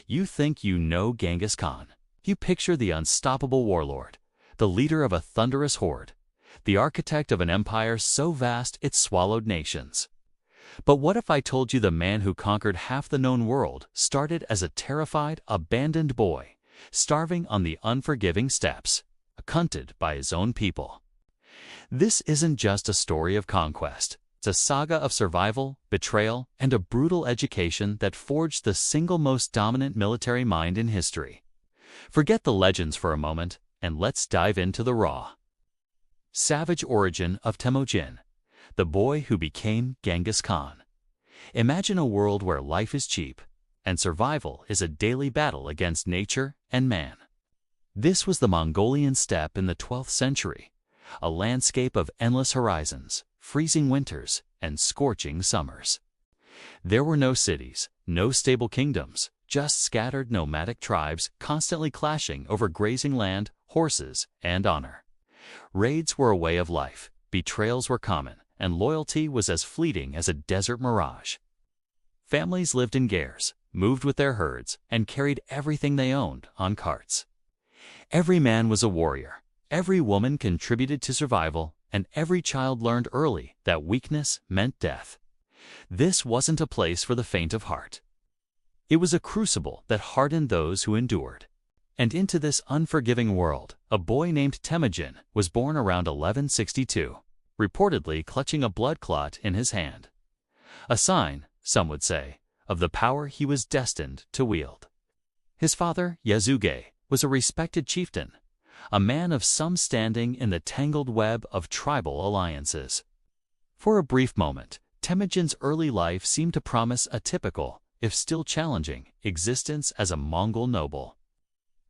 You think you know Genghis Khan. You picture the unstoppable warlord, the leader of a thunderous horde, the architect of an empire so vast it swallowed nations. But what if I told you the man who conquered half the known world started as a terrified, abandoned boy, starving on the unforgiving steppes, hunted by his own people? This isn't just a story of conquest. It's a saga of survival, betrayal, and a brutal education that forged the single most dominant military mind in history. Forget the legends for a moment, and let's dive into the raw, savage origin of Temujin, the boy who became Genghis Khan. Imagine a world where life is cheap, and survival is a daily battle against nature and man. This was the Mongolian steppe in the 12th century, a landscape of endless horizons, freezing winters, and scorching summers. There were no cities, no stable kingdoms, just scattered nomadic tribes constantly clashing over grazing land, horses, and honor. Raids were a way of life, betrayals were common, and loyalty was as fleeting as a desert mirage. Families lived in gairs, moved with their herds, and carried everything they owned on carts. Every man was a warrior, every woman contributed to survival, and every child learned early that weakness meant death. This wasn't a place for the faint of heart. It was a crucible that hardened those who endured. And into this unforgiving world, a boy named Temujin was born around 1162, reportedly clutching a blood clot in his hand. A sign, some would say, of the power he was destined to wield. His father, Yasuge, was a respected chieftain, a man of some standing in the tangled web of tribal alliances. For a brief moment, Temujin's early life seemed to promise a typical, if still challenging, existence as a Mongol noble.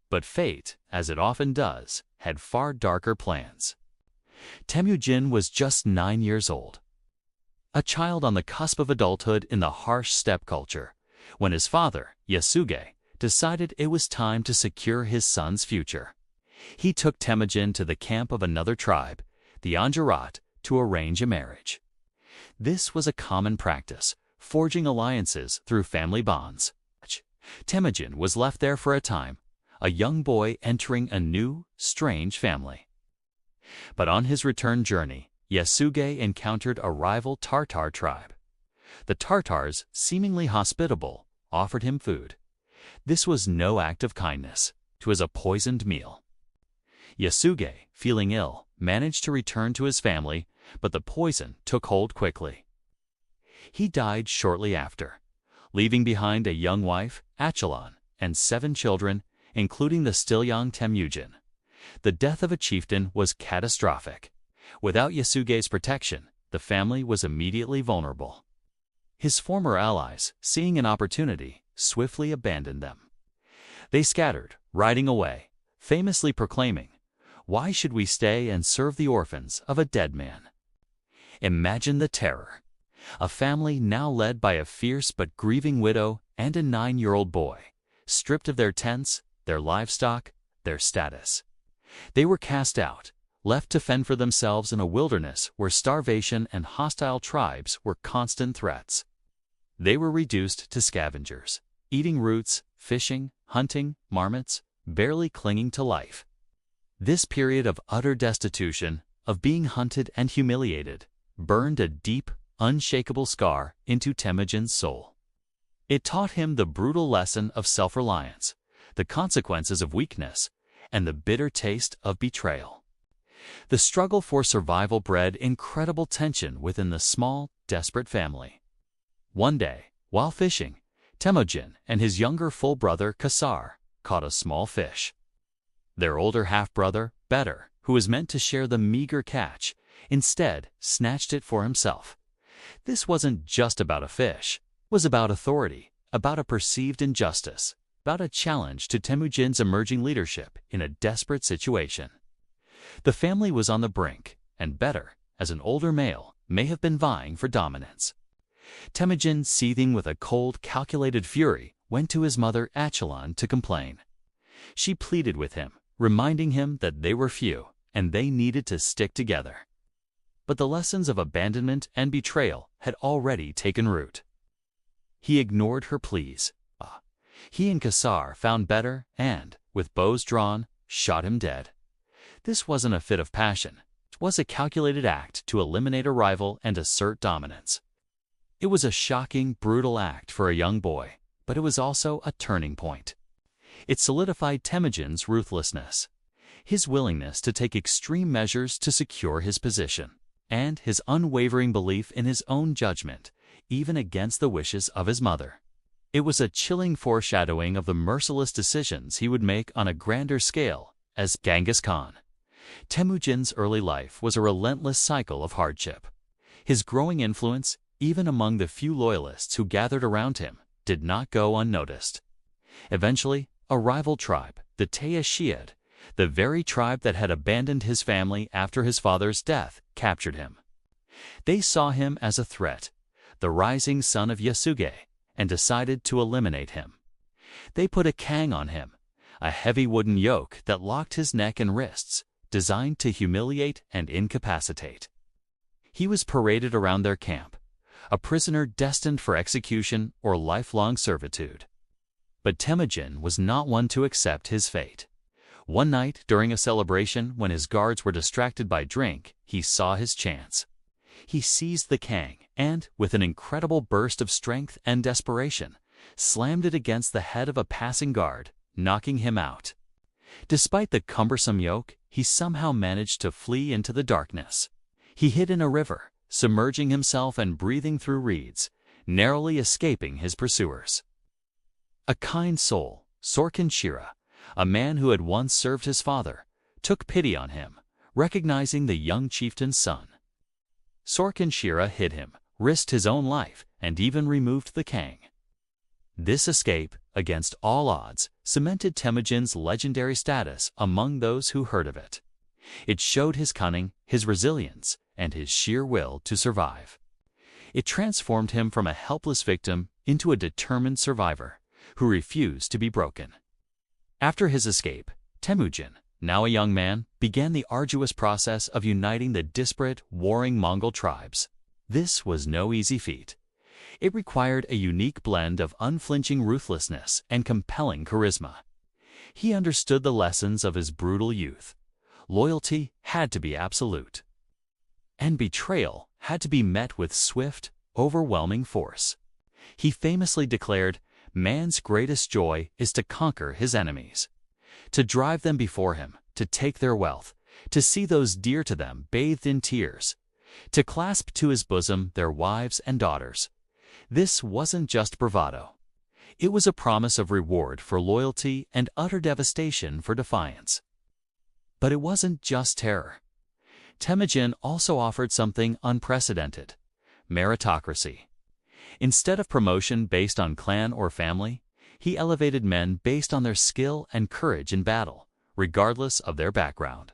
But fate, as it often does, had far darker plans. Temujin was just 9 years old, a child on the cusp of adulthood in the harsh steppe culture, when his father, Yasuge, decided it was time to secure his son's future. He took Temujin to the camp of another tribe, the Anjarat, to arrange a marriage. This was a common practice, forging alliances through family bonds. Temujin was left there for a time, a young boy entering a new, strange family. But on his return journey, Yasuge encountered a rival Tartar tribe. The Tartars, seemingly hospitable, offered him food. This was no act of kindness. It was a poisoned meal. Yasuge, feeling ill, managed to return to his family, but the poison took hold quickly. He died shortly after, leaving behind a young wife, Achelon, and 7 children, including the still young Temujin. The death of a chieftain was catastrophic. Without Yasuge's protection, the family was immediately vulnerable. His former allies, seeing an opportunity, swiftly abandoned them. They scattered, riding away, famously proclaiming, "Why should we stay and serve the orphans of a dead man?" Imagine the terror. A family now led by a fierce but grieving widow and a 9-year-old boy, stripped of their tents, their livestock, their status. They were cast out, left to fend for themselves in a wilderness where starvation and hostile tribes were constant threats. They were reduced to scavengers, eating roots, fishing, hunting, marmots, barely clinging to life. This period of utter destitution, of being hunted and humiliated, burned a deep, unshakable scar into Temujin's soul. It taught him the brutal lesson of self-reliance, the consequences of weakness, and the bitter taste of betrayal. The struggle for survival bred incredible tension within the small, desperate family. One day, while fishing, Temujin and his younger full brother Kasar caught a small fish. Their older half-brother, Better, who was meant to share the meager catch, instead snatched it for himself. This wasn't just about a fish. It was about authority, about a perceived injustice, about a challenge to Temujin's emerging leadership in a desperate situation. The family was on the brink, and Better, as an older male, may have been vying for dominance. Temujin, seething with a cold, calculated fury, went to his mother Achelon to complain. She pleaded with him, reminding him that they were few, and they needed to stick together. But the lessons of abandonment and betrayal had already taken root. He ignored her pleas. He and Kassar found better and, with bows drawn, shot him dead. This wasn't a fit of passion. It was a calculated act to eliminate a rival and assert dominance. It was a shocking, brutal act for a young boy, but it was also a turning point. It solidified Temujin's ruthlessness, his willingness to take extreme measures to secure his position, and his unwavering belief in his own judgment, even against the wishes of his mother. It was a chilling foreshadowing of the merciless decisions he would make on a grander scale as Genghis Khan. Temujin's early life was a relentless cycle of hardship. His growing influence, even among the few loyalists who gathered around him, did not go unnoticed. Eventually, a rival tribe, the Temujin, the very tribe that had abandoned his family after his father's death, captured him. They saw him as a threat, the rising son of Yasuge, and decided to eliminate him. They put a kang on him, a heavy wooden yoke that locked his neck and wrists, designed to humiliate and incapacitate. He was paraded around their camp, a prisoner destined for execution or lifelong servitude. But Temujin was not one to accept his fate. One night, during a celebration when his guards were distracted by drink, he saw his chance. He seized the kang and, with an incredible burst of strength and desperation, slammed it against the head of a passing guard, knocking him out. Despite the cumbersome yoke, he somehow managed to flee into the darkness. He hid in a river, submerging himself and breathing through reeds, narrowly escaping his pursuers. A kind soul, Sorkin Shira, a man who had once served his father, took pity on him, recognizing the young chieftain's son. Sorkin Shira hid him, risked his own life, and even removed the kang. This escape, against all odds, cemented Temujin's legendary status among those who heard of it. It showed his cunning, his resilience, and his sheer will to survive. It transformed him from a helpless victim into a determined survivor who refused to be broken. After his escape, Temujin, now a young man, began the arduous process of uniting the disparate, warring Mongol tribes. This was no easy feat. It required a unique blend of unflinching ruthlessness and compelling charisma. He understood the lessons of his brutal youth. Loyalty had to be absolute, and betrayal had to be met with swift, overwhelming force. He famously declared, "Man's greatest joy is to conquer his enemies, to drive them before him, to take their wealth, to see those dear to them bathed in tears, to clasp to his bosom their wives and daughters." This wasn't just bravado. It was a promise of reward for loyalty and utter devastation for defiance. But it wasn't just terror. Temujin also offered something unprecedented: meritocracy. Instead of promotion based on clan or family, he elevated men based on their skill and courage in battle, regardless of their background.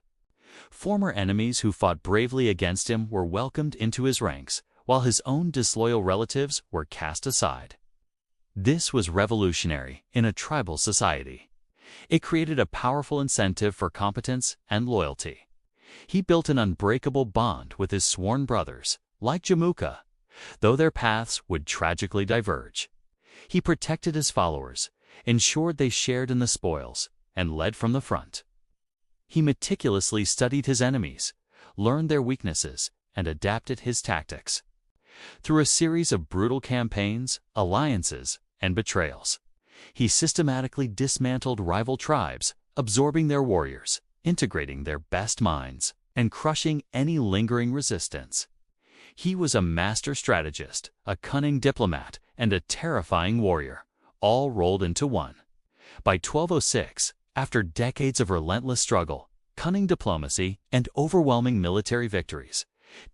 Former enemies who fought bravely against him were welcomed into his ranks, while his own disloyal relatives were cast aside. This was revolutionary in a tribal society. It created a powerful incentive for competence and loyalty. He built an unbreakable bond with his sworn brothers, like Jamuka, though their paths would tragically diverge. He protected his followers, ensured they shared in the spoils, and led from the front. He meticulously studied his enemies, learned their weaknesses, and adapted his tactics. Through a series of brutal campaigns, alliances, and betrayals, he systematically dismantled rival tribes, absorbing their warriors, integrating their best minds, and crushing any lingering resistance. He was a master strategist, a cunning diplomat, and a terrifying warrior, all rolled into one. By 1206, after decades of relentless struggle, cunning diplomacy, and overwhelming military victories,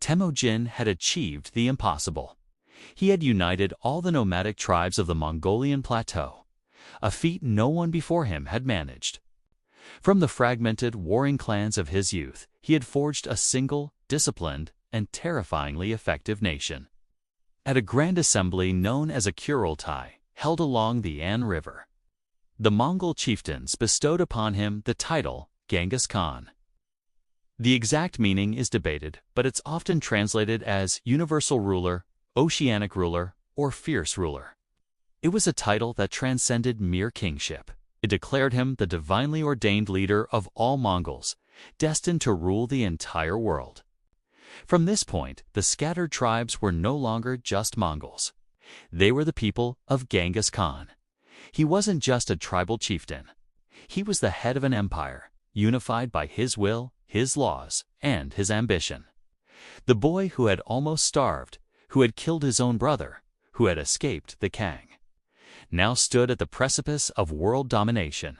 Temujin had achieved the impossible. He had united all the nomadic tribes of the Mongolian plateau, a feat no one before him had managed. From the fragmented, warring clans of his youth, he had forged a single, disciplined, and terrifyingly effective nation. At a grand assembly known as a Kurultai, held along the An River, the Mongol chieftains bestowed upon him the title Genghis Khan. The exact meaning is debated, but it's often translated as universal ruler, oceanic ruler, or fierce ruler. It was a title that transcended mere kingship. It declared him the divinely ordained leader of all Mongols, destined to rule the entire world. From this point, the scattered tribes were no longer just Mongols. They were the people of Genghis Khan. He wasn't just a tribal chieftain. He was the head of an empire, unified by his will, his laws, and his ambition. The boy who had almost starved, who had killed his own brother, who had escaped the Kang, now stood at the precipice of world domination.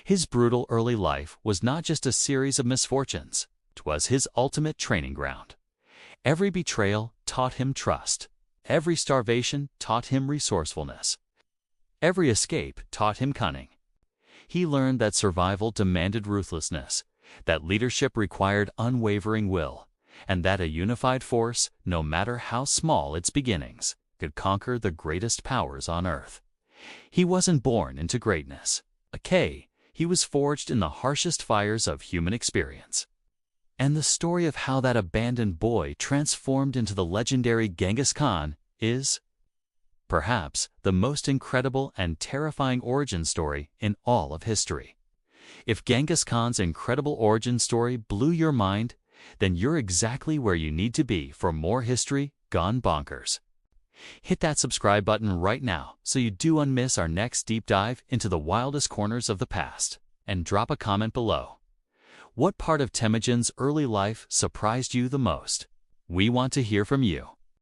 His brutal early life was not just a series of misfortunes. It was his ultimate training ground. Every betrayal taught him trust. Every starvation taught him resourcefulness. Every escape taught him cunning. He learned that survival demanded ruthlessness, that leadership required unwavering will, and that a unified force, no matter how small its beginnings, could conquer the greatest powers on earth. He wasn't born into greatness. He was forged in the harshest fires of human experience. And the story of how that abandoned boy transformed into the legendary Genghis Khan is, perhaps, the most incredible and terrifying origin story in all of history. If Genghis Khan's incredible origin story blew your mind, then you're exactly where you need to be for more History Gone Bonkers. Hit that subscribe button right now so you don't miss our next deep dive into the wildest corners of the past. And drop a comment below. What part of Temujin's early life surprised you the most? We want to hear from you.